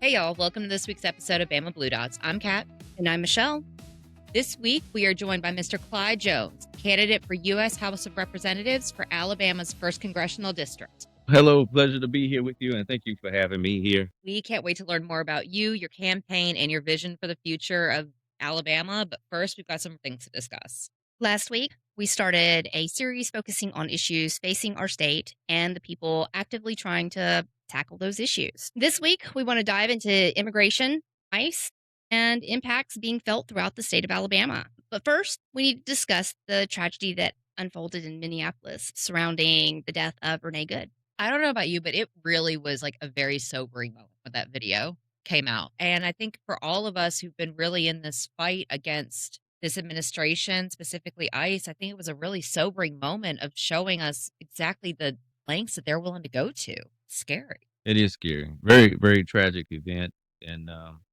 Hey, y'all. Welcome to this week's episode of Bama Blue Dots. I'm Kat. And I'm Michelle. This week, we are joined by Mr. Clyde Jones, candidate for U.S. House of Representatives for Alabama's 1st Congressional District. Hello, pleasure to be here with you, and thank you for having me here. We can't wait to learn more about you, your campaign, and your vision for the future of Alabama. But first, we've got some things to discuss. Last week, we started a series focusing on issues facing our state and the people actively trying to tackle those issues. This week, we want to dive into immigration, ICE, and impacts being felt throughout the state of Alabama. But first, we need to discuss the tragedy that unfolded in Minneapolis surrounding the death of Renee Good. I don't know about you, but it really was like a very sobering moment when that video came out. And I think for all of us who've been really in this fight against this administration, specifically ICE, I think it was a really sobering moment of showing us exactly the lengths that they're willing to go to. Scary. It is scary, very, very tragic event, and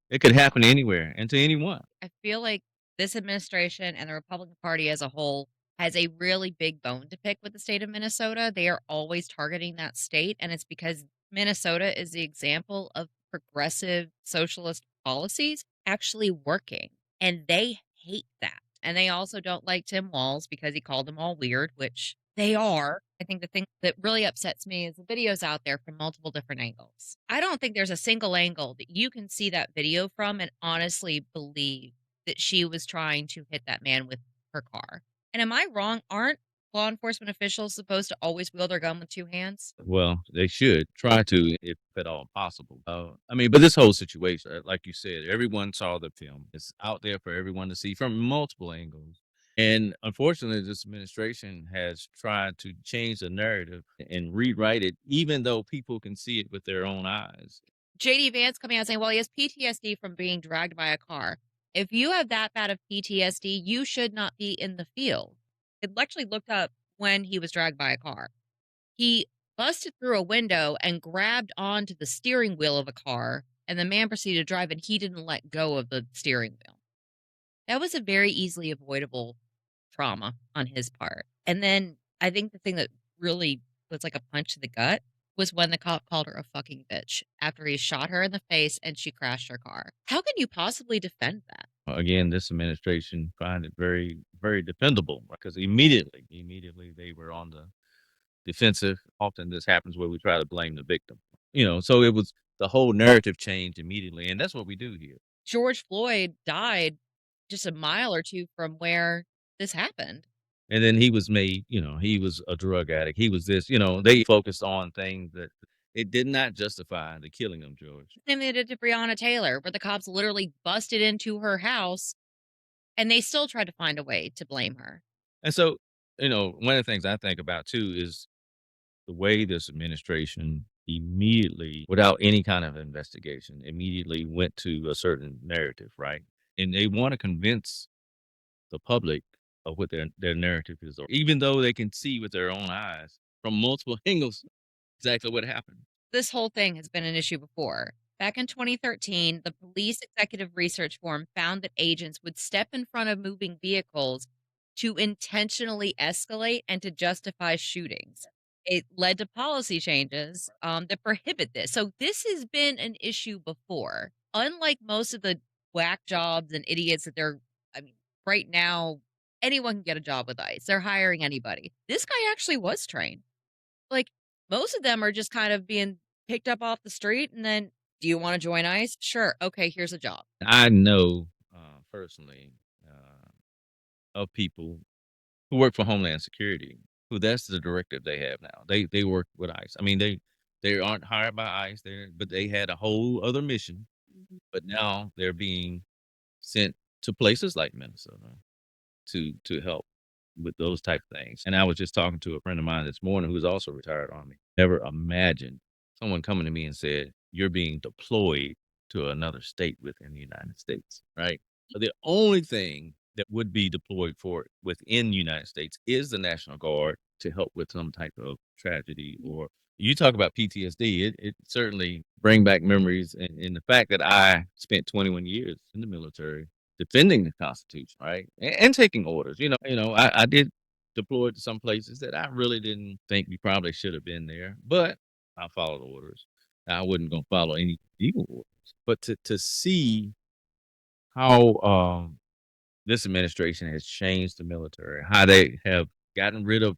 it could happen anywhere and to anyone. I feel like this administration and the Republican Party as a whole has a really big bone to pick with the state of Minnesota. They are always targeting that state, and it's because Minnesota is the example of progressive socialist policies actually working, and they hate that. And they also don't like Tim Walz because he called them all weird, which they are. I think the thing that really upsets me is the videos out there from multiple different angles. I don't think there's a single angle that you can see that video from and honestly believe that she was trying to hit that man with her car. And am I wrong? Aren't law enforcement officials supposed to always wield their gun with two hands? Well, they should try to, if at all possible. But this whole situation, like you said, everyone saw the film. It's out there for everyone to see from multiple angles. And unfortunately, this administration has tried to change the narrative and rewrite it, even though people can see it with their own eyes. JD Vance coming out saying, well, he has PTSD from being dragged by a car. If you have that bad of PTSD, you should not be in the field. It actually looked up when he was dragged by a car. He busted through a window and grabbed onto the steering wheel of a car, and the man proceeded to drive, and he didn't let go of the steering wheel. That was a very easily avoidable trauma on his part. And then I think the thing that really was like a punch to the gut was when the cop called her a fucking bitch after he shot her in the face and she crashed her car. How can you possibly defend that? Again, this administration find it very, very dependable because immediately they were on the defensive. Often this happens where we try to blame the victim. So it was the whole narrative changed immediately, and that's what we do here. George Floyd died just a mile or two from where this happened. And then he was made, he was a drug addict. He was this, they focused on things that it did not justify the killing of George. Same thing they did to Breonna Taylor, where the cops literally busted into her house and they still tried to find a way to blame her. And so, one of the things I think about too is the way this administration immediately, without any kind of investigation, immediately went to a certain narrative, right? And they want to convince the public of what their narrative is, even though they can see with their own eyes from multiple angles exactly what happened. This whole thing has been an issue before. Back in 2013, the Police Executive Research Forum found that agents would step in front of moving vehicles to intentionally escalate and to justify shootings. It led to policy changes that prohibit this. So this has been an issue before. Unlike most of the whack jobs and idiots that right now, anyone can get a job with ICE. They're hiring anybody. This guy actually was trained. Like, most of them are just kind of being picked up off the street and then, do you want to join ICE? Sure. Okay, here's a job. I know personally of people who work for Homeland Security who that's the directive they have now. They work with ICE. I mean, they aren't hired by ICE there, but they had a whole other mission. But now they're being sent to places like Minnesota to help with those type of things. And I was just talking to a friend of mine this morning who's also retired Army. Never imagined someone coming to me and said, "You're being deployed to another state within the United States," right? So the only thing that would be deployed for within the United States is the National Guard to help with some type of tragedy. Or you talk about PTSD, it certainly bring back memories. And the fact that I spent 21 years in the military defending the Constitution, right? And taking orders. I did deploy to some places that I really didn't think we probably should have been there, but I followed orders. I wasn't gonna follow any legal orders. But to see how, this administration has changed the military, how they have gotten rid of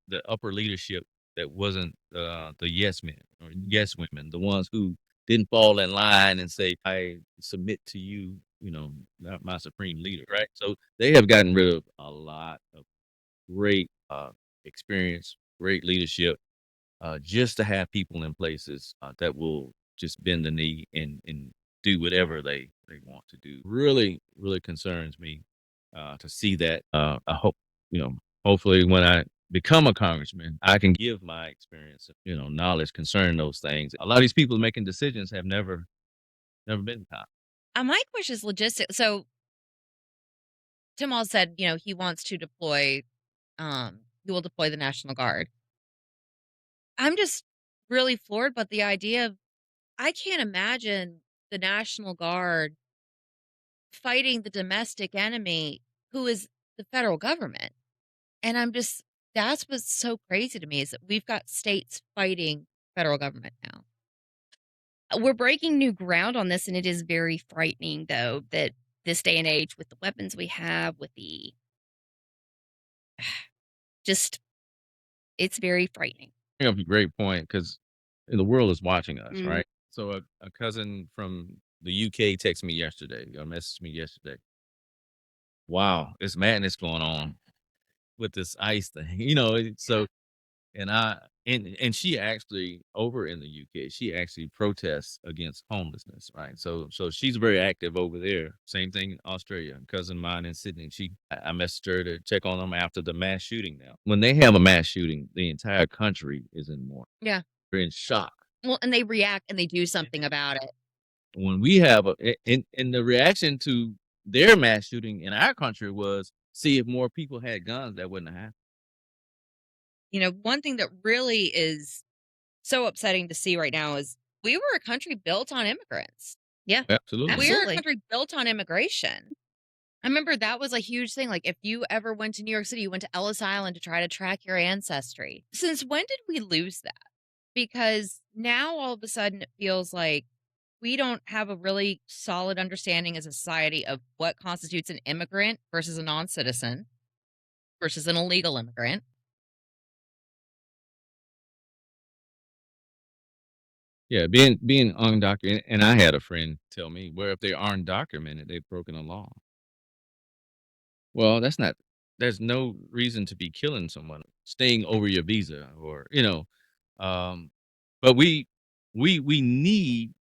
the upper leadership that wasn't, the yes men or yes women, the ones who didn't fall in line and say, "I submit to you, not my supreme leader," right? So, they have gotten rid of a lot of great, experience, great leadership, just to have people in places, that will just bend the knee and do whatever they want to do. Really, really concerns me, to see that. I hope, you know, hopefully when I become a congressman, I can give my experience, knowledge concerning those things. A lot of these people making decisions have never been caught. My question is logistic. So Tim Walz said, he wants to deploy, he will deploy the National Guard. I'm just really floored by the idea of I can't imagine the National Guard fighting the domestic enemy who is the federal government. And that's what's so crazy to me is that we've got states fighting federal government now. We're breaking new ground on this, and it is very frightening, though, that this day and age, with the weapons we have, with the just, it's very frightening. Bring up a great point because the world is watching us, Mm. right? So a cousin from the UK texted me yesterday, or messaged me yesterday. Wow, it's madness going on with this ICE thing, so and and she actually over in the UK, she actually protests against homelessness, right? So she's very active over there. Same thing in Australia. A cousin of mine in Sydney, I messaged her to check on them after the mass shooting now. When they have a mass shooting, the entire country is in mourning. Yeah. They're in shock. Well, and they react and they do something about it. When we have and the reaction to their mass shooting in our country was, see if more people had guns, that wouldn't have happened. One thing that really is so upsetting to see right now is we were a country built on immigrants. Yeah, Absolutely. We're a absolutely. country built on immigration. I remember that was a huge thing. Like, if you ever went to New York City, you went to Ellis Island to try to track your ancestry. Since when did we lose that? Because now all of a sudden it feels like we don't have a really solid understanding as a society of what constitutes an immigrant versus a non citizen versus an illegal immigrant. Yeah, being undocumented, and I had a friend tell me, "Where if they aren't documented, they've broken the law." Well, that's not there's no reason to be killing someone, staying over your visa or, um, but we need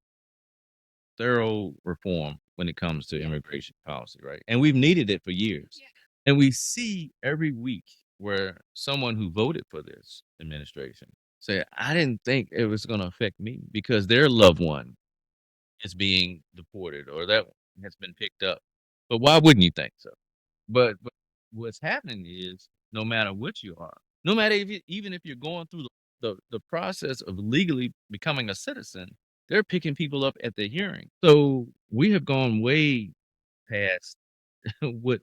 thorough reform when it comes to immigration policy, right? And we've needed it for years. Yeah. And we see every week where someone who voted for this administration say, "I didn't think it was gonna affect me," because their loved one is being deported or that one has been picked up. But why wouldn't you think so? But what's happening is no matter what you are, no matter if even if you're going through the process of legally becoming a citizen, they're picking people up at the hearing. So we have gone way past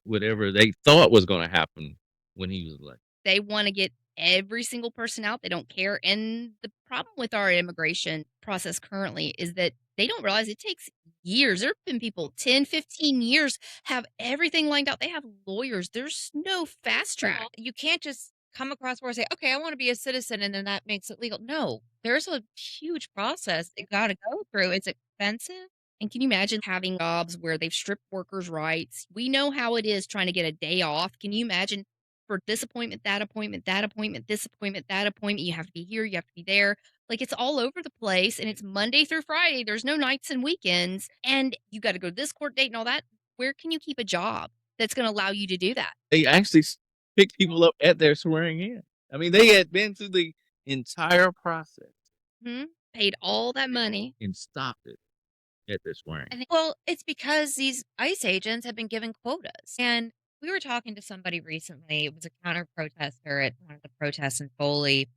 whatever they thought was going to happen when he was elected. They wanna get every single person out, they don't care, and the problem with our immigration process currently is that they don't realize it takes years. There've been people 10, 15 years, have everything lined out, they have lawyers, there's no fast track. You can't just come across where and say, okay, I want to be a citizen, and then that makes it legal. No, there's a huge process you got to go through. It's expensive. And can you imagine having jobs where they've stripped workers' rights? We know how it is trying to get a day off. Can you imagine for this appointment, that appointment, that appointment, this appointment, that appointment? You have to be here, you have to be there. Like it's all over the place and it's Monday through Friday. There's no nights and weekends. And you got to go to this court date and all that. Where can you keep a job that's going to allow you to do that? They actually picked people up at their swearing in. I mean, they had been through the entire process Hmm? Paid all that money. and stopped it at their swearing. Well, it's because these ICE agents have been given quotas. And we were talking to somebody recently. It was a counter protester at one of the protests in Foley.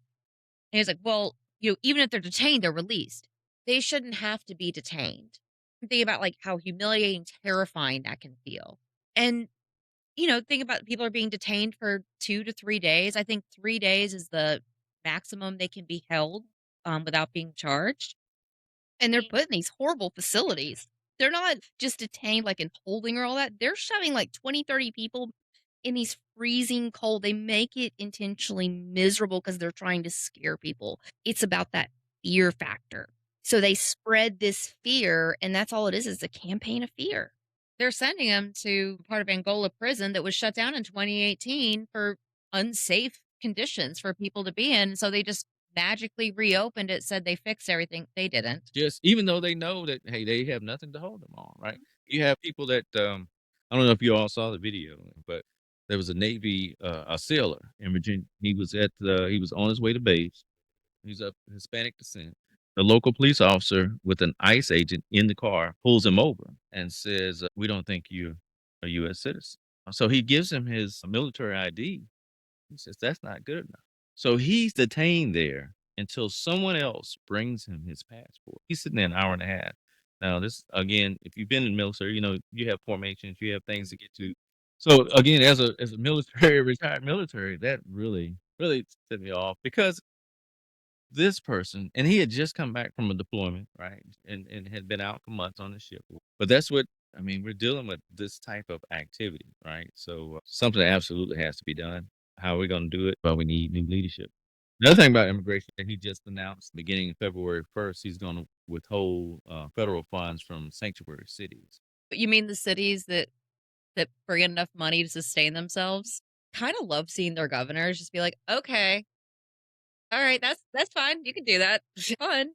And he was like, well, even if they're detained, they're released. They shouldn't have to be detained. Think about like how humiliating, terrifying that can feel. And, think about people are being detained for 2 to 3 days. I think 3 days is the maximum they can be held without being charged. And they're put in these horrible facilities. They're not just detained, like, in holding or all that. They're shoving, like, 20, 30 people in these freezing cold. They make it intentionally miserable because 'cause they're trying to scare people. It's about that fear factor. So they spread this fear, and that's all it is a campaign of fear. They're sending him to part of Angola prison that was shut down in 2018 for unsafe conditions for people to be in. So they just magically reopened it, said they fixed everything. They didn't. Just even though they know that, hey, they have nothing to hold them on, right? You have people that, I don't know if you all saw the video, but there was a Navy, a sailor in Virginia. He was on his way to base. He's of Hispanic descent. The local police officer with an ICE agent in the car pulls him over and says, "We don't think you're a U.S. citizen." So he gives him his military ID. He says, "That's not good enough." So he's detained there until someone else brings him his passport. He's sitting there an hour and a half. Now, this again, if you've been in the military, you know, you have formations, you have things to get to. So again, as a military, retired military, that really set me off because this person and he had just come back from a deployment, right? And had been out for months on the ship. But that's what I mean, we're dealing with this type of activity, right? So something absolutely has to be done. How are we going to do it? Well, we need new leadership. Another thing about immigration that he just announced beginning February 1st, he's going to withhold federal funds from sanctuary cities. But you mean the cities that bring in enough money to sustain themselves? Kind of love seeing their governors just be like, okay, all right, that's fine. You can do that. Fun.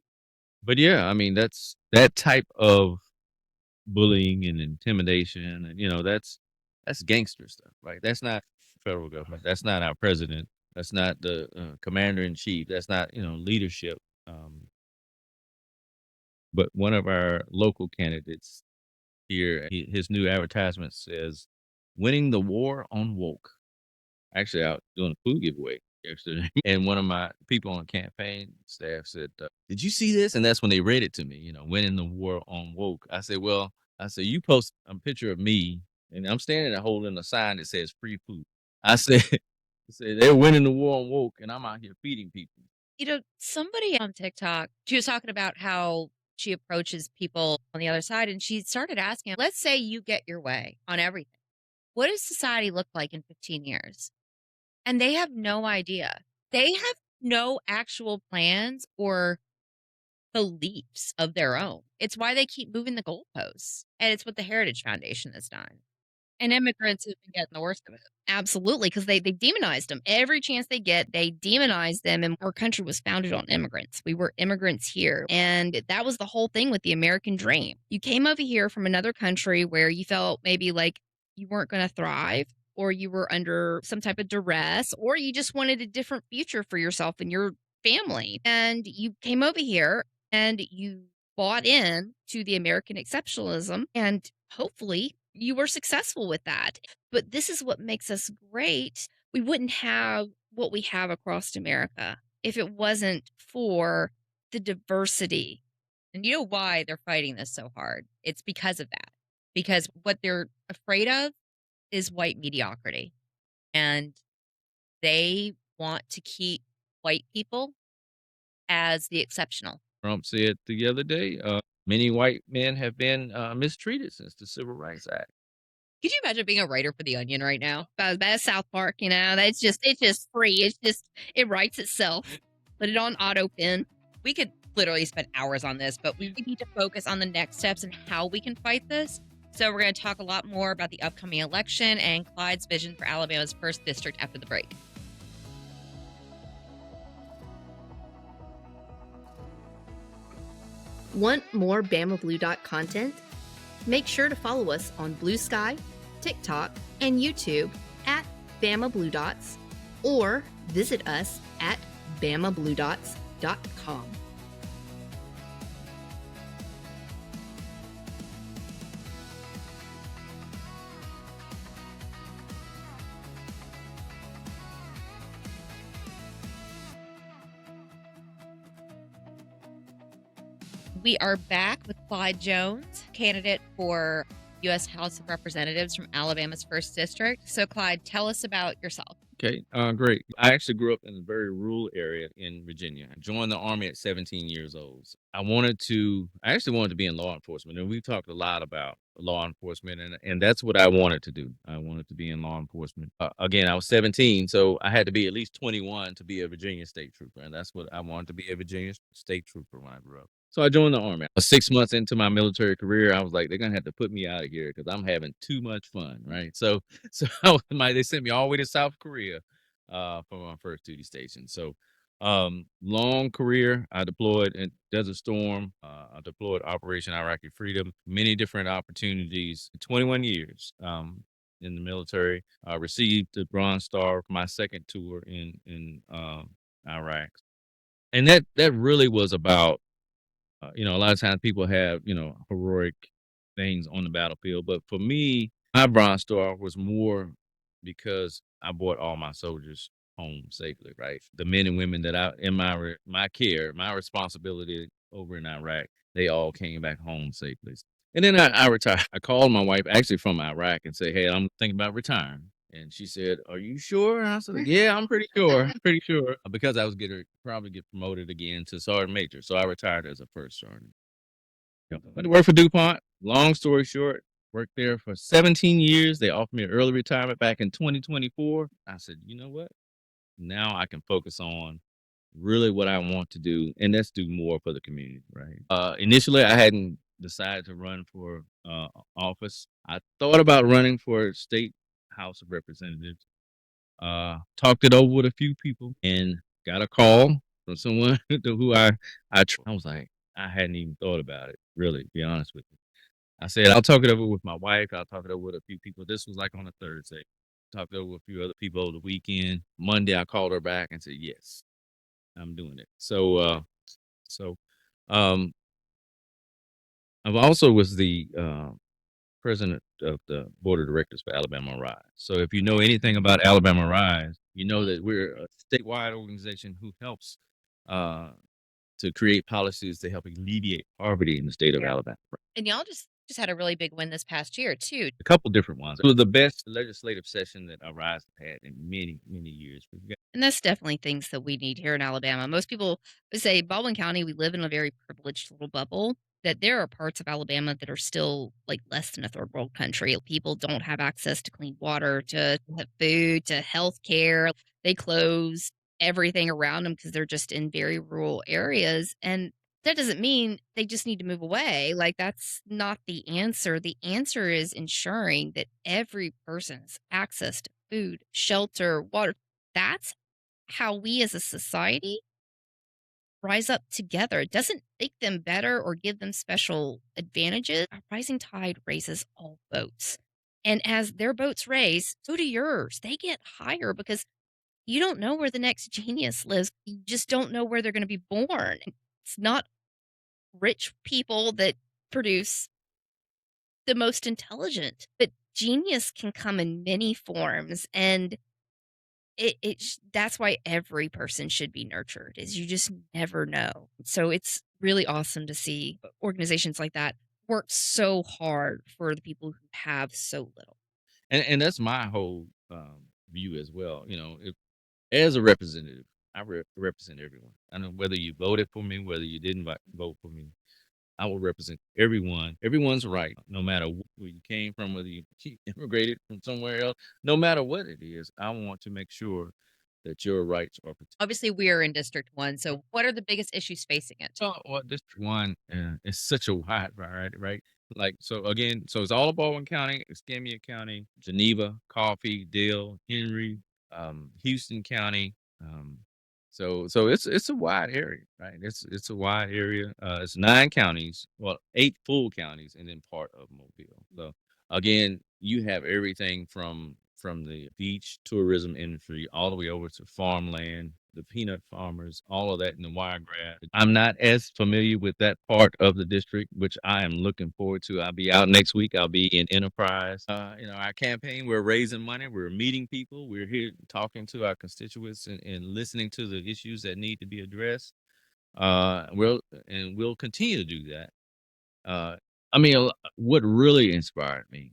But yeah, I mean, that's that type of bullying and intimidation, and that's gangster stuff, right? That's not federal government. That's not our president. That's not the commander in chief. That's not leadership. Um, but one of our local candidates here, his new advertisement says, "Winning the war on woke." Actually, I was doing a food giveaway yesterday, and one of my people on the campaign staff said, "Did you see this?" And that's when they read it to me. Winning the war on woke. I said, "Well," I said, "You post a picture of me, and I'm standing there holding a sign that says free food." I said, I said they're winning the war on woke, and I'm out here feeding people. Somebody on TikTok, she was talking about how she approaches people on the other side, and she started asking, let's say you get your way on everything. What does society look like in 15 years? And they have no idea. They have no actual plans or beliefs of their own. It's why they keep moving the goalposts. And it's what the Heritage Foundation has done. And immigrants have been getting the worst of it. Absolutely, because they demonized them. Every chance they get, they demonize them, and our country was founded on immigrants. We were immigrants here, and that was the whole thing with the American dream. You came over here from another country where you felt maybe like you weren't gonna thrive, or you were under some type of duress, or you just wanted a different future for yourself and your family, and you came over here, and you bought in to the American exceptionalism, and hopefully you were successful with that. But this is what makes us great. We wouldn't have what we have across America if it wasn't for the diversity. And you know why they're fighting this so hard? It's because of that. Because what they're afraid of is white mediocrity. And they want to keep white people as the exceptional. Trump said the other day, many white men have been mistreated since the Civil Rights Act. Could you imagine being a writer for The Onion right now? About bad as South Park, it's just free. It writes itself. Put it on auto pen. We could literally spend hours on this, but we need to focus on the next steps and how we can fight this. So we're going to talk a lot more about the upcoming election and Clyde's vision for Alabama's first district after the break. Want more Bama Blue Dot content? Make sure to follow us on Blue Sky, TikTok, and YouTube at Bama Blue Dots, or visit us at BamaBlueDots.com. We are back with Clyde Jones, candidate for U.S. House of Representatives from Alabama's first district. So, Clyde, tell us about yourself. Okay, great. I actually grew up in a very rural area in Virginia. I joined the Army at 17 years old. I actually wanted to be in law enforcement. And we talked a lot about law enforcement, and that's what I wanted to do. I wanted to be in law enforcement. Again, I was 17, so I had to be at least 21 to be a Virginia state trooper. And that's what I wanted to be, a Virginia state trooper when I grew up. So I joined the Army. 6 months into my military career, I was like, they're going to have to put me out of here because I'm having too much fun, right? So they sent me all the way to South Korea for my first duty station. So long career. I deployed in Desert Storm. I deployed Operation Iraqi Freedom. Many different opportunities. 21 years in the military. I received the Bronze Star for my second tour in Iraq, and that really was about a lot of times people have, heroic things on the battlefield, but for me, my Bronze Star was more because I brought all my soldiers home safely, right? The men and women that I in my care, my responsibility over in Iraq, they all came back home safely. And then I retired. I called my wife actually from Iraq and said, "Hey, I'm thinking about retiring." And she said, "Are you sure?" And I said, "Yeah, I'm pretty sure. Pretty sure." Because I was getting probably get promoted again to sergeant major. So I retired as a first sergeant. Yeah. Went to work for DuPont. Long story short, worked there for 17 years. They offered me an early retirement back in 2024. I said, you know what? Now I can focus on really what I want to do, and let's do more for the community, right? Initially, I hadn't decided to run for office. I thought about running for state House of Representatives. Talked it over with a few people and got a call from someone I was like, I hadn't even thought about it, really, to be honest with you. I said, I'll talk it over with my wife. I'll talk it over with a few people. This was like on a Thursday. Talked it over with a few other people over the weekend. Monday, I called her back and said, yes, I'm doing it. So, um, I've also was the president of the board of directors for Alabama Rise. So if you know anything about Alabama Rise, you know that we're a statewide organization who helps uh, to create policies to help alleviate poverty in the state of Yeah. Alabama. And y'all just had a really big win this past year too. A couple different ones. It was the best legislative session that our Rise has had in many, many years. And that's definitely things that we need here in Alabama. Most people would say Baldwin County, we live in a very privileged little bubble, that there are parts of Alabama that are still like less than a third world country. People don't have access to clean water, to food, to health care. They close everything around them because they're just in very rural areas. And that doesn't mean they just need to move away. Like, that's not the answer. The answer is ensuring that every person has access to food, shelter, water. That's how we as a society rise up together. It doesn't make them better or give them special advantages. A rising tide raises all boats. And as their boats raise, so do yours. They get higher because you don't know where the next genius lives. You just don't know where they're going to be born. It's not rich people that produce the most intelligent, but genius can come in many forms. And that's why every person should be nurtured, is you just never know. So it's really awesome to see organizations like that work so hard for the people who have so little. And that's my whole view as well. If, as a representative, I represent everyone. I know whether you voted for me, whether you didn't vote for me, I will represent everyone. Everyone's right, no matter where you came from, whether you immigrated from somewhere else, no matter what it is. I want to make sure that your rights are protected. Obviously, we are in District 1, so what are the biggest issues facing it? So, well, District 1 is such a wide variety, right? Like, so again, so it's all of Baldwin County, Escambia County, Geneva, Coffee, Dale, Henry, Houston County. Um, so it's a wide area, right? It's a wide area. It's 9 counties, well, 8 full counties, and then part of Mobile. So again, you have everything from the beach tourism industry all the way over to farmland, the peanut farmers, all of that in the wiregrass. I'm not as familiar with that part of the district, which I am looking forward to. I'll be out next week. I'll be in Enterprise. Our campaign, we're raising money, we're meeting people, we're here talking to our constituents and listening to the issues that need to be addressed. We'll continue to do that. What really inspired me,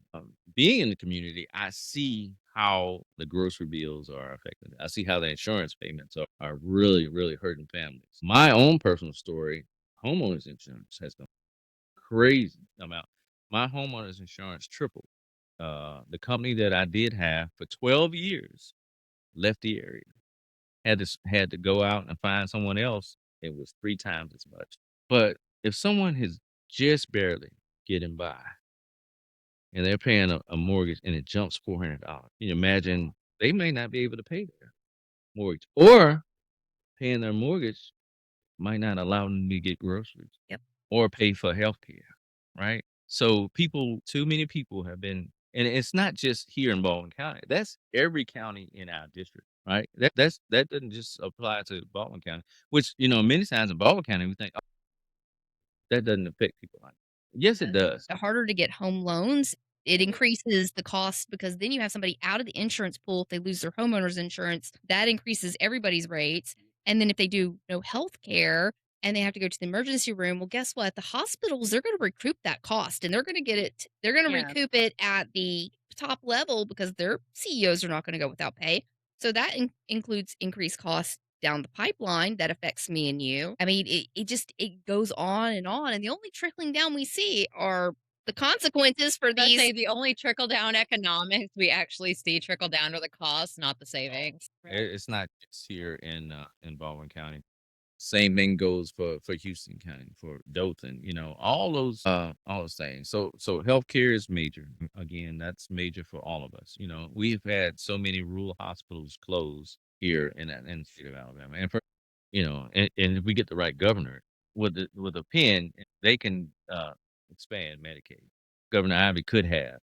being in the community, I see how the grocery bills are affected. I see how the insurance payments are really, really hurting families. My own personal story, homeowners insurance has gone crazy amount. My homeowners insurance tripled. The company that I did have for 12 years left the area. Had to go out and find someone else. It was 3 times as much. But if someone is just barely getting by and they're paying a mortgage and it jumps $400, can you imagine they may not be able to pay their mortgage, or paying their mortgage might not allow them to get groceries Yep. or pay for healthcare, right? So too many people have been, and it's not just here in Baldwin County. That's every county in our district, right? That doesn't just apply to Baldwin County, which many times in Baldwin County we think, oh, that doesn't affect people like. Yes, it does. The harder to get home loans, it increases the cost because then you have somebody out of the insurance pool if they lose their homeowner's insurance. That increases everybody's rates. And then if they do no health care and they have to go to the emergency room, well, guess what? The hospitals, they're going to recoup that cost and they're going to Yeah. recoup it at the top level because their CEOs are not going to go without pay. So that includes increased costs down the pipeline that affects me and you. I mean, it goes on and on. And the only trickling down we see are the consequences for Let's these. say the only trickle down economics we actually see trickle down to the cost, not the savings. It's not just here in Baldwin County. Same thing goes for Houston County, for Dothan, all those things. So healthcare is major. Again, that's major for all of us. We've had so many rural hospitals close here in the state of Alabama. And and if we get the right governor with a pen, they can expand Medicaid. Governor Ivy could have,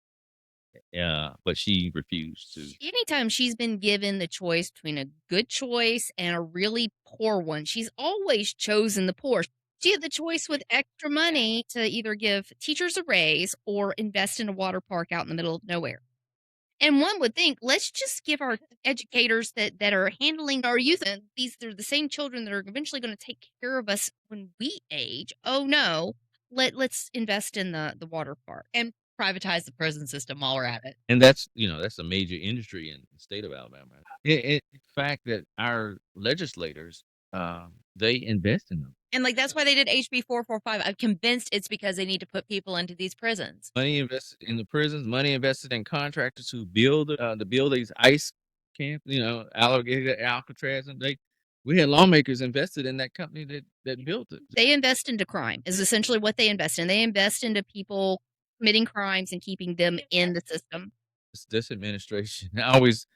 but she refused to. Anytime she's been given the choice between a good choice and a really poor one, she's always chosen the poor. She had the choice with extra money to either give teachers a raise or invest in a water park out in the middle of nowhere. And one would think, let's just give our educators that are handling our youth, and these they're the same children that are eventually going to take care of us when we age. Oh no, let's invest in the water park. And privatize the prison system while we're at it. And that's a major industry in the state of Alabama. In fact, that our legislators, they invest in them. And like that's why they did HB 445. I'm convinced it's because they need to put people into these prisons. Money invested in the prisons, money invested in contractors who build these ice camps, Alligator, Alcatraz, and we had lawmakers invested in that company that built it. They invest into crime is essentially what they invest in. They invest into people committing crimes and keeping them in the system. This administration, I always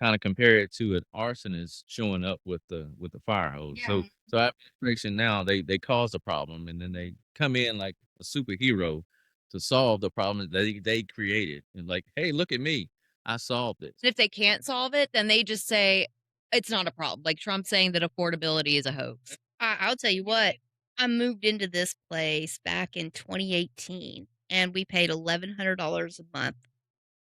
kind of compare it to an arsonist showing up with the fire hose. So our administration now, they cause the problem and then they come in like a superhero to solve the problem that they created, and like, hey, look at me, I solved this. And if they can't solve it, then they just say it's not a problem. Like Trump saying that affordability is a hoax. I'll tell you what, I moved into this place back in 2018 and we paid $1,100 a month.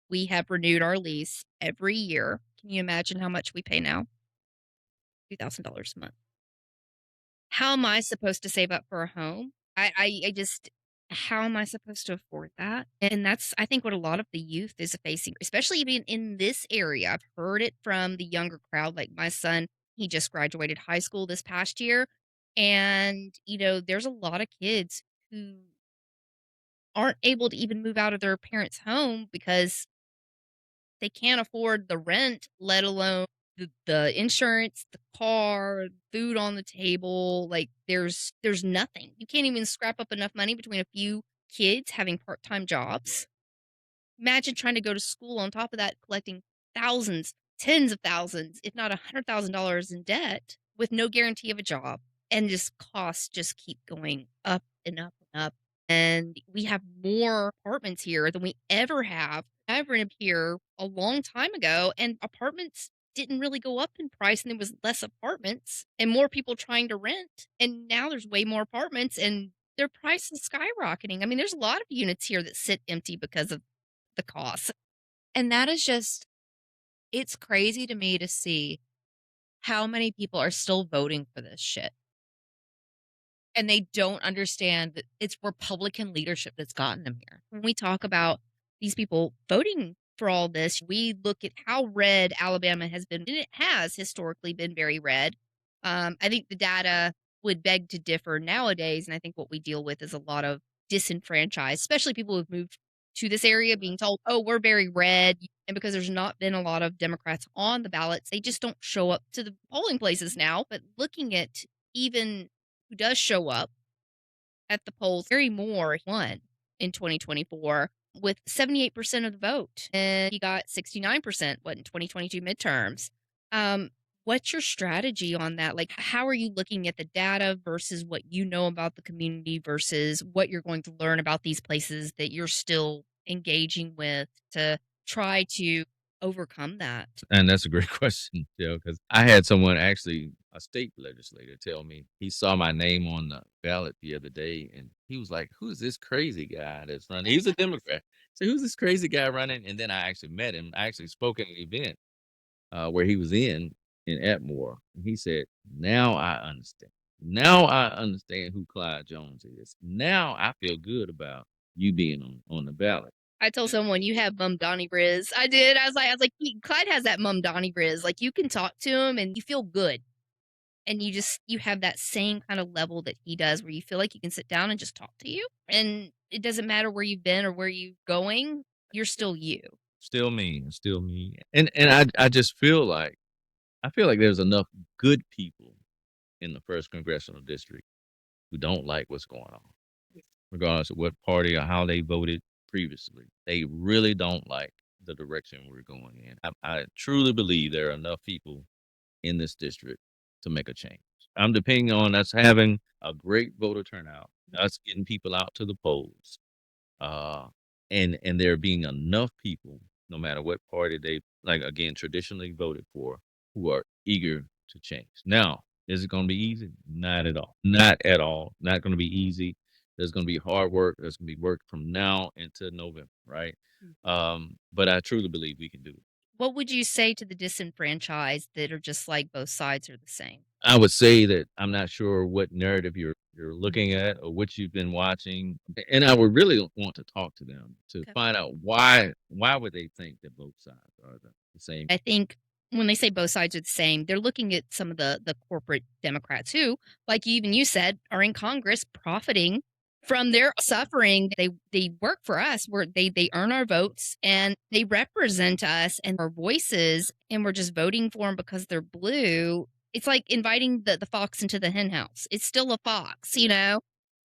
We have renewed our lease every year. Can you imagine how much we pay now? $2,000 a month. How am I supposed to save up for a home? I just, how am I supposed to afford that? And that's, I think, what a lot of the youth is facing, especially even in this area. I've heard it from the younger crowd. Like my son, he just graduated high school this past year. And, there's a lot of kids who aren't able to even move out of their parents' home because they can't afford the rent, let alone the insurance, the car, food on the table. Like there's nothing. You can't even scrap up enough money between a few kids having part-time jobs. Imagine trying to go to school on top of that, collecting thousands, tens of thousands, if not $100,000 in debt with no guarantee of a job. And just costs just keep going up and up and up. And we have more apartments here than we ever have. I rented here a long time ago, and apartments didn't really go up in price, and there was less apartments and more people trying to rent. And now there's way more apartments, and their price is skyrocketing. I mean, there's a lot of units here that sit empty because of the cost. And that is just, it's crazy to me to see how many people are still voting for this shit. And they don't understand that it's Republican leadership that's gotten them here. When we talk about these people voting for all this. We look at how red Alabama has been, and it has historically been very red. I think the data would beg to differ nowadays, and I think what we deal with is a lot of disenfranchised, especially people who've moved to this area being told, "Oh, we're very red," and because there's not been a lot of Democrats on the ballots, they just don't show up to the polling places now. But looking at even who does show up at the polls, Gary Moore won in 2024 with 78% of the vote, and he got 69% what in 2022 midterms. Um, what's your strategy on that? Like, how are you looking at the data versus what you know about the community versus what you're going to learn about these places that you're still engaging with to try to overcome that? And that's a great question, because I had someone actually, a state legislator, tell me he saw my name on the ballot the other day, and he was like, "Who's this crazy guy that's running?" He's a Democrat. So who's this crazy guy running? And then I actually met him. I actually spoke at an event where he was in Atmore. And he said, "Now I understand. Now I understand who Clyde Jones is. Now I feel good about you being on the ballot." I told someone you have Mum Donnie Riz. I did. I was like, Clyde has that Mum Donnie Riz. Like you can talk to him and you feel good. And you have that same kind of level that he does where you feel like you can sit down and just talk to you. And it doesn't matter where you've been or where you're going, you're still you. Still me, still me. And I just feel like there's enough good people in the first congressional district who don't like what's going on, regardless of what party or how they voted previously. They really don't like the direction we're going in. I truly believe there are enough people in this district to make a change. I'm depending on us having a great voter turnout, us getting people out to the polls, uh, and there being enough people, no matter what party they like, again, traditionally voted for, who are eager to change. Now, is it going to be easy? Not at all. Not at all. Not going to be easy. There's going to be hard work. There's going to be work from now into November, right? But I truly believe we can do it. What would you say to the disenfranchised that are just like both sides are the same? I would say that I'm not sure what narrative you're looking at or what you've been watching, and I would really want to talk to them to Okay. find out why would they think that both sides are the same. I think when they say both sides are the same, they're looking at some of the corporate Democrats who, like you said, are in Congress profiting from their suffering. They work for us, where they earn our votes and they represent us and our voices, and we're just voting for them because they're blue. It's like inviting the fox into the hen house. It's still a fox, you know?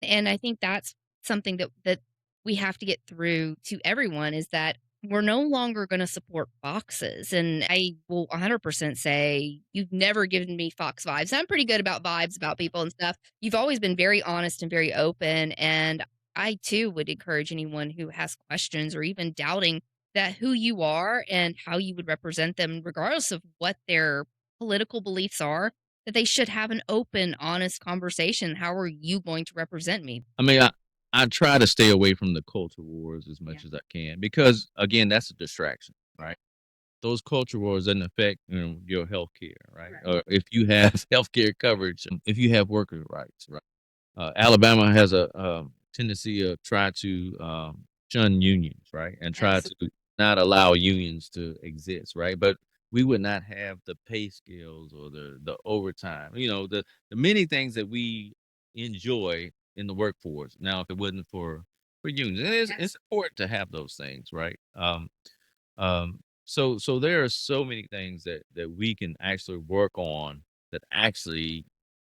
And I think that's something that we have to get through to everyone is that we're no longer going to support foxes. And I will 100% say you've never given me fox vibes. I'm pretty good about vibes about people and stuff. You've always been very honest and very open. And I too would encourage anyone who has questions or even doubting that who you are and how you would represent them, regardless of what their political beliefs are, that they should have an open, honest conversation. How are you going to represent me? I mean, I try to stay away from the culture wars as much as I can because again, that's a distraction, right? Those culture wars doesn't affect your health care, right? Or if you have healthcare coverage, if you have worker rights, right? Alabama has a tendency of try to shun unions, right, and try to not allow unions to exist, right. But we would not have the pay scales or the overtime, the many things that we enjoy in the workforce. Now, if it wasn't for unions, and it's important to have those things, right. So there are so many things that we can actually work on that actually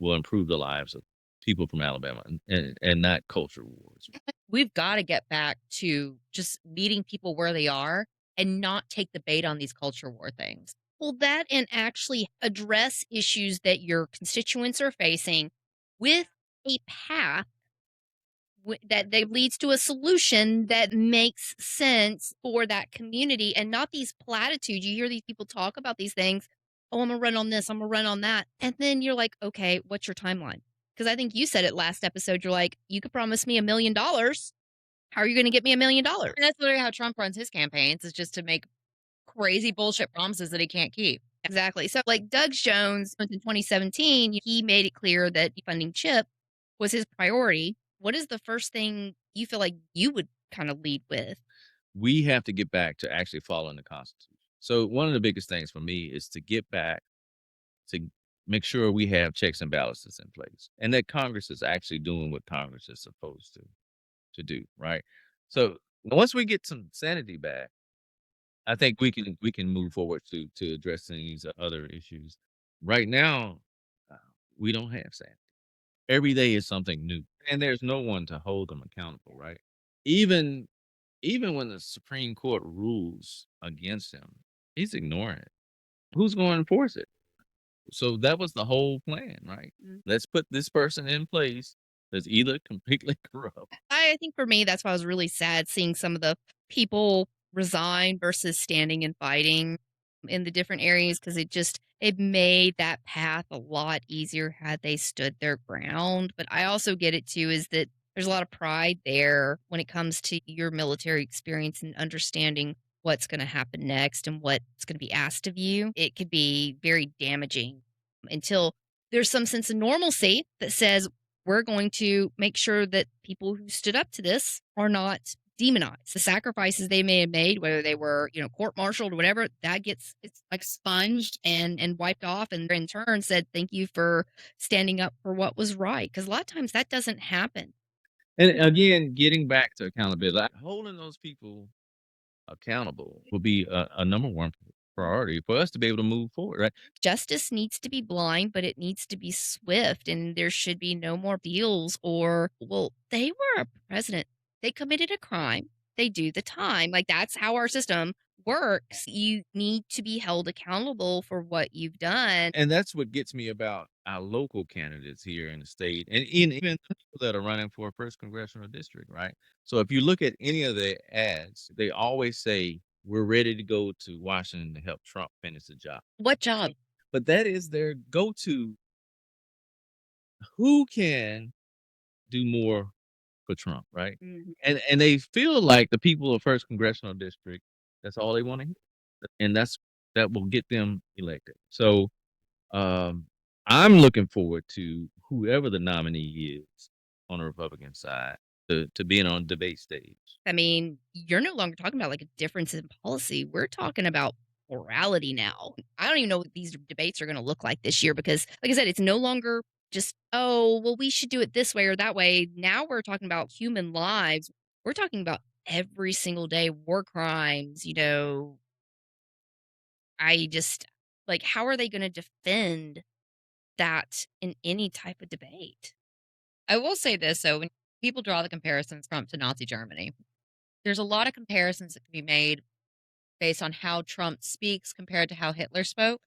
will improve the lives of people from Alabama and not culture wars. We've got to get back to just meeting people where they are and not take the bait on these culture war things. Well, that and actually address issues that your constituents are facing with a path that leads to a solution that makes sense for that community and not these platitudes. You hear these people talk about these things. Oh, I'm gonna run on this. I'm gonna run on that. And then you're like, okay, what's your timeline? Because I think you said it last episode. You're like, you could promise me $1 million. How are you going to get me $1 million? And that's literally how Trump runs his campaigns, is just to make crazy bullshit promises that he can't keep. Exactly. So, like Doug Jones in 2017, he made it clear that funding CHIP was his priority. What is the first thing you feel like you would kind of lead with? we have to get back to actually following the Constitution. So one of the biggest things for me is to get back to make sure we have checks and balances in place, and that Congress is actually doing what Congress is supposed to do, right? So once we get some sanity back, I think we can move forward to addressing these other issues. Right now, uh, we don't have sanity. Every day is something new, and there's no one to hold them accountable, right? Even even when the Supreme Court rules against him, he's ignoring it. Who's going to enforce it? So that was the whole plan, right? Let's put this person in place that's either completely corrupt. I think for me, that's why I was really sad seeing some of the people resign versus standing and fighting in the different areas because it made that path a lot easier had they stood their ground. But I also get it too is that there's a lot of pride there when it comes to your military experience and understanding what's going to happen next and what's going to be asked of you. It could be very damaging until there's some sense of normalcy that says we're going to make sure that people who stood up to this are not demonized. The sacrifices they may have made, whether they were, court-martialed or whatever, that gets it's like expunged and wiped off, and in turn said, "Thank you for standing up for what was right." Because a lot of times that doesn't happen. And again, getting back to accountability, like, holding those people accountable will be a number one priority for us to be able to move forward, right? Justice needs to be blind, but it needs to be swift, and there should be no more deals or, well, they were a president. They committed a crime. They do the time. Like that's how our system works. You need to be held accountable for what you've done. And that's what gets me about our local candidates here in the state, and even the people that are running for a first congressional district, right? So if you look at any of the ads, they always say, "We're ready to go to Washington to help Trump finish the job." What job? But that is their go-to. Who can do more for Trump, right? Mhm. And they feel like the people of first congressional district, that's all they want to hear, and that will get them elected. So Um, I'm looking forward to whoever the nominee is on the Republican side to being on debate stage. I mean, you're no longer talking about like a difference in policy. We're talking about morality now. I don't even know what these debates are going to look like this year because, like I said, it's no longer just, oh, well, we should do it this way or that way. Now we're talking about human lives. We're talking about every single day war crimes. I just like, how are they going to defend that in any type of debate? I will say this, though, when people draw the comparisons Trump to Nazi Germany, there's a lot of comparisons that can be made based on how Trump speaks compared to how Hitler spoke.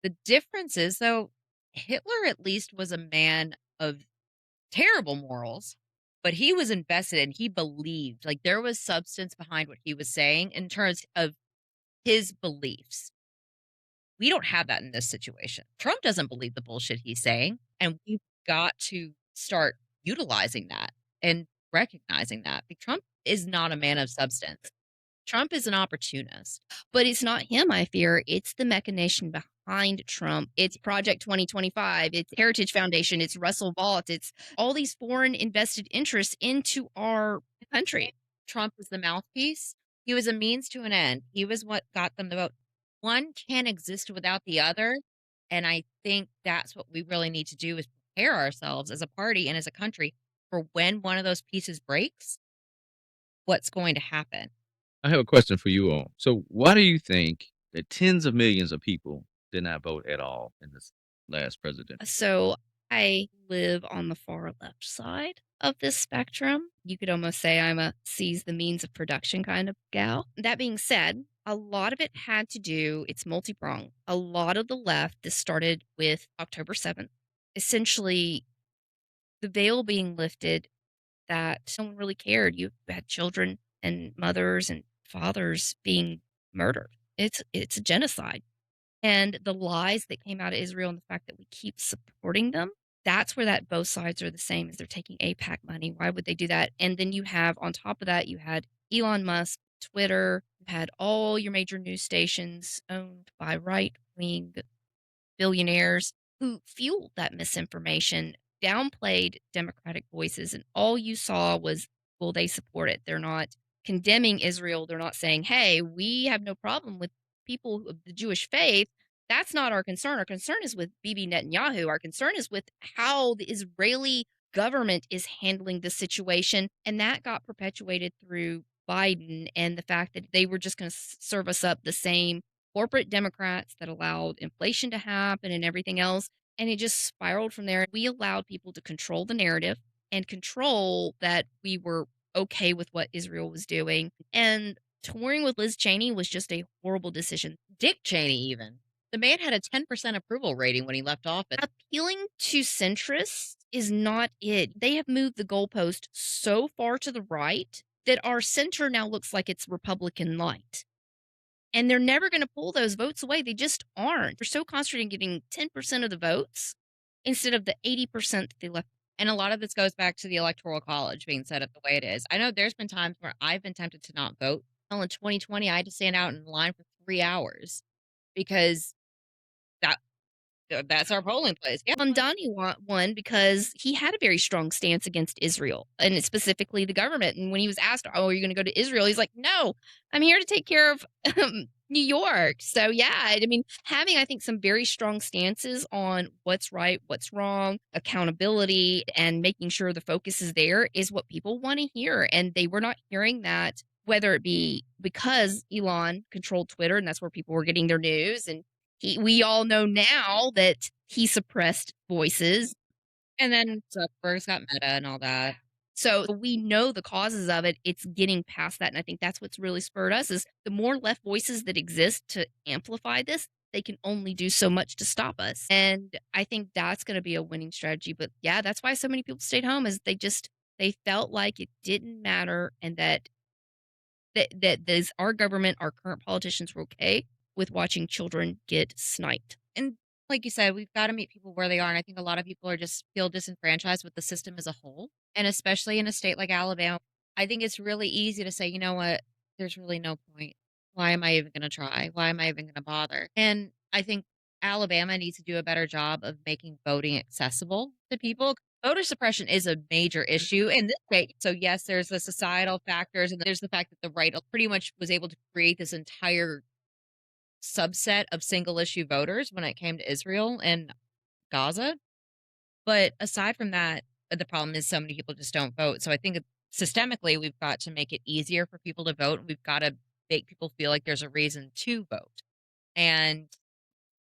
The difference is, though, Hitler at least was a man of terrible morals, but he was invested and he believed, like, there was substance behind what he was saying in terms of his beliefs. We don't have that in this situation. Trump doesn't believe the bullshit he's saying, and we've got to start utilizing that and recognizing that. Trump is not a man of substance. Trump is an opportunist. But it's not him, I fear. It's the machination behind Trump. It's Project 2025. It's Heritage Foundation. It's Russell Vought. It's all these foreign invested interests into our country. Trump was the mouthpiece. He was a means to an end. He was what got them the vote. One can't exist without the other. And I think that's what we really need to do is prepare ourselves as a party and as a country for when one of those pieces breaks, what's going to happen. I have a question for you all. So why do you think that tens of millions of people did not vote at all in this last president? So I live on the far left side of this spectrum. You could almost say I'm a seize the means of production kind of gal. That being said, a lot of it had to do, it's multi pronged. A lot of the left, this started with October 7th. Essentially, the veil being lifted that no one really cared. You had children and mothers and fathers being murdered. It's a genocide. And the lies that came out of Israel and the fact that we keep supporting them, that's where that both sides are the same as they're taking APAC money. Why would they do that? And then you have on top of that, you had Elon Musk, Twitter, you had all your major news stations owned by right wing billionaires who fueled that misinformation, downplayed Democratic voices, and all you saw was, well, they support it. They're not. condemning Israel. They're not saying, "Hey, we have no problem with people of the Jewish faith." That's not our concern. Our concern is with Bibi Netanyahu. Our concern is with how the Israeli government is handling the situation, and that got perpetuated through Biden and the fact that they were just going to serve us up the same corporate Democrats that allowed inflation to happen and everything else. And it just spiraled from there. We allowed people to control the narrative and control that we were okay with what Israel was doing. And touring with Liz Cheney was just a horrible decision. Dick Cheney, even. The man had a 10% approval rating when he left office. Appealing to centrists is not it. They have moved the goalpost so far to the right that our center now looks like it's Republican light. And they're never going to pull those votes away. They just aren't. They're so concentrated on getting 10% of the votes instead of the 80% that they left. And a lot of this goes back to the Electoral College being set up the way it is. I know there's been times where I've been tempted to not vote. Well, in 2020, I had to stand out in line for 3 hours because that that's our polling place. Yeah. Hamdani won because he had a very strong stance against Israel and specifically the government. And when he was asked, "Oh, are you going to go to Israel?" He's like, "No, I'm here to take care of New York." So yeah, I mean, having I think some very strong stances on what's right, what's wrong, accountability, and making sure the focus is there is what people want to hear. And they were not hearing that, whether it be because Elon controlled Twitter and that's where people were getting their news and we all know now that he suppressed voices. And then Zuckerberg's got Meta and all that. So we know the causes of it. It's getting past that. And I think that's what's really spurred us is the more left voices that exist to amplify this, they can only do so much to stop us. And I think that's going to be a winning strategy. But yeah, that's why so many people stayed home is they felt like it didn't matter and that this our government, our current politicians were okay with watching children get sniped. And like you said, we've got to meet people where they are. And I think a lot of people are just feel disenfranchised with the system as a whole. And especially in a state like Alabama, I think it's really easy to say, you know what, there's really no point. Why am I even going to try? Why am I even going to bother? And I think Alabama needs to do a better job of making voting accessible to people. Voter suppression is a major issue in this state. So, yes, there's the societal factors, and there's the fact that the right pretty much was able to create this entire subset of single issue voters when it came to Israel and Gaza. But aside from that, the problem is so many people just don't vote. So I think systemically, we've got to make it easier for people to vote. We've got to make people feel like there's a reason to vote. And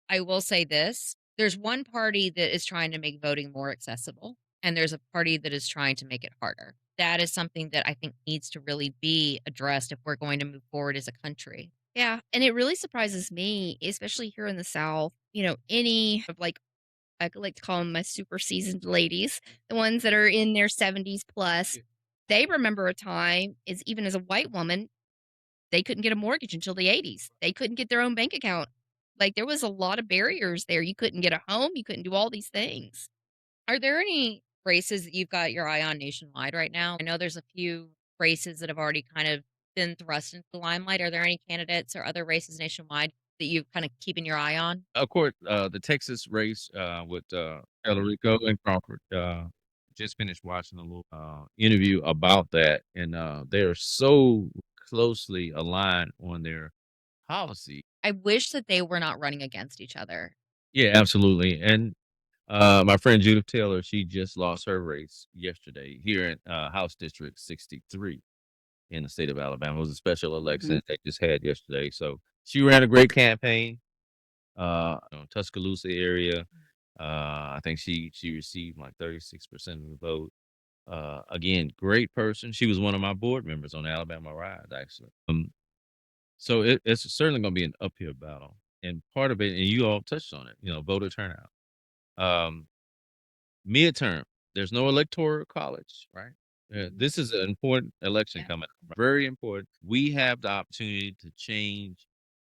I will say this, there's one party that is trying to make voting more accessible, and there's a party that is trying to make it harder. That is something that I think needs to really be addressed if we're going to move forward as a country. Yeah, and it really surprises me, especially here in the South, any of I like to call them my super seasoned ladies, the ones that are in their 70s plus. They remember a time is even as a white woman, they couldn't get a mortgage until the 80s. They couldn't get their own bank account. Like there was a lot of barriers there. You couldn't get a home, you couldn't do all these things. Are there any races that you've got your eye on nationwide right now? I know there's a few races that have already kind of been thrust into the limelight. Are there any candidates or other races nationwide that you kind of keeping your eye on? Of course, the Texas race with Rico and Crawford. Just finished watching a little interview about that, and they are so closely aligned on their policy. I wish that they were not running against each other. Yeah, absolutely. And my friend Judith Taylor, she just lost her race yesterday here in House District 63 in the state of Alabama. It was a special election they just had yesterday. So she ran a great campaign. Tuscaloosa area. I think she received like 36% of the vote. Again, great person. She was one of my board members on Alabama Rise, actually. So it's certainly going to be an uphill battle, and part of it, and you all touched on it. Voter turnout. Um, Midterm. There's no electoral college, right? This is an important election coming up. Very important. We have the opportunity to change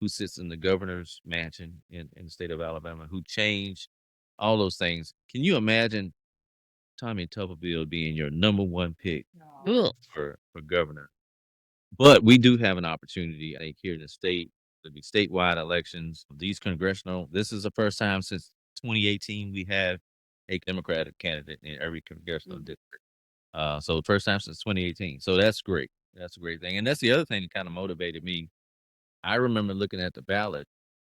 who sits in the governor's mansion in the state of Alabama, who changed all those things. Can you imagine Tommy Tuberville being your number one pick Ugh. for governor? But we do have an opportunity, I think, here in the state to be statewide elections. This is the first time since 2018 we have a Democratic candidate in every congressional district. So first time since 2018. So that's great. That's a great thing, and that's the other thing that kinda motivated me. I remember looking at the ballot,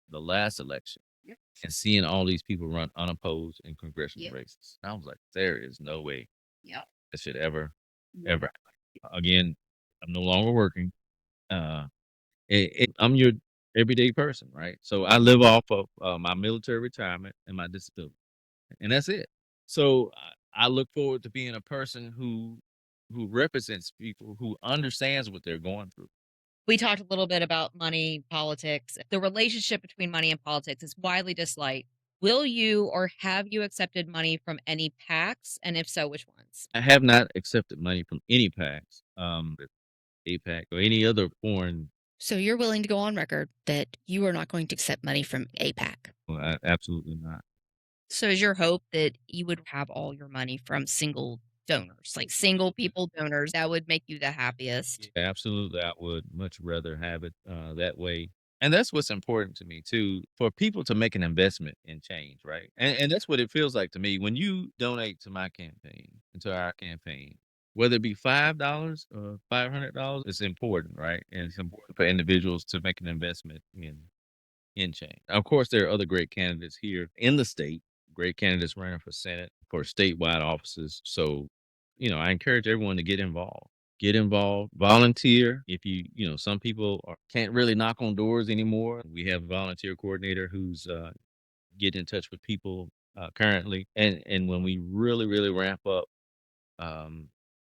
the last election, Yep. and seeing all these people run unopposed in congressional Yep. races. I was like, "There is no way Yep. that should ever, Yep. ever happen." Again, I'm no longer working. Uh, I'm your everyday person, right? So I live off of, my military retirement and my disability, and that's it. So I look forward to being a person who represents people, who understands what they're going through. We talked a little bit about money, politics. The relationship between money and politics is widely disliked. Will you or have you accepted money from any PACs? And if so, which ones? I have not accepted money from any PACs, APAC or any other foreign. So you're willing to go on record that you are not going to accept money from APAC. Well, absolutely not. So is your hope that you would have all your money from single donors, like single people donors? That would make you the happiest. Yeah, absolutely, I would much rather have it, that way, and that's what's important to me too, for people to make an investment in change, right? And that's what it feels like to me when you donate to my campaign, and to our campaign, whether it be $5 or $500, it's important, right? And it's important for individuals to make an investment in change. Of course, there are other great candidates here in the state, great candidates running for Senate, for statewide offices. So, I encourage everyone to get involved. Get involved, volunteer. If some people can't really knock on doors anymore. We have a volunteer coordinator who's getting in touch with people currently. And when we really, really ramp up um,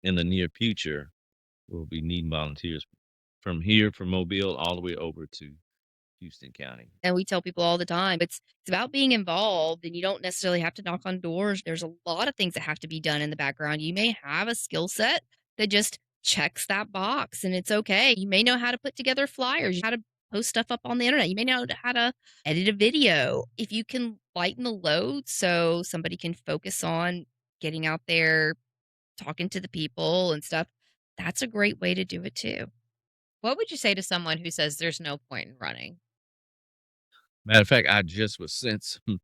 in the near future, we'll be needing volunteers from here, from Mobile, all the way over to Houston County. And we tell people all the time, it's about being involved and you don't necessarily have to knock on doors. There's a lot of things that have to be done in the background. You may have a skill set that just checks that box and it's okay. You may know how to put together flyers, how to post stuff up on the internet. You may know how to edit a video. If you can lighten the load so somebody can focus on getting out there, talking to the people and stuff, that's a great way to do it too. What would you say to someone who says there's no point in running? Matter of fact, I just was sent some,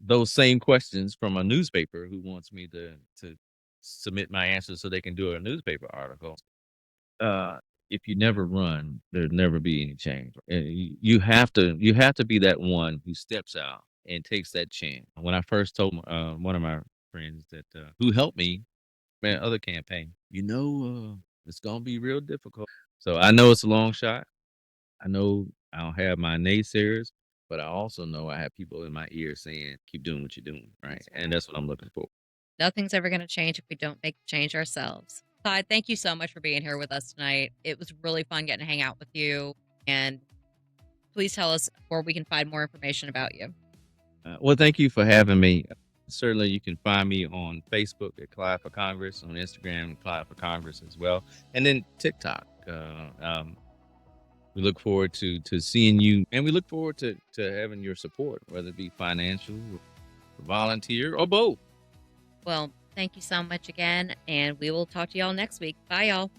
those same questions from a newspaper who wants me to submit my answers so they can do a newspaper article. Uh, if you never run, there'd never be any change. You have to be that one who steps out and takes that chance. When I first told one of my friends that who helped me in other campaign, it's gonna be real difficult. So I know it's a long shot. I know I'll have my naysayers, but I also know I have people in my ear saying, "Keep doing what you're doing," right? And that's what I'm looking for. Nothing's ever going to change if we don't make the change ourselves. Clyde, thank you so much for being here with us tonight. It was really fun getting to hang out with you. And please tell us where we can find more information about you. Well, thank you for having me. Certainly, you can find me on Facebook at Clyde for Congress, on Instagram, Clyde for Congress as well, and then TikTok. We look forward to seeing you, and we look forward to having your support, whether it be financial, volunteer, or both. Well, thank you so much again. And we will talk to y'all next week. Bye, y'all.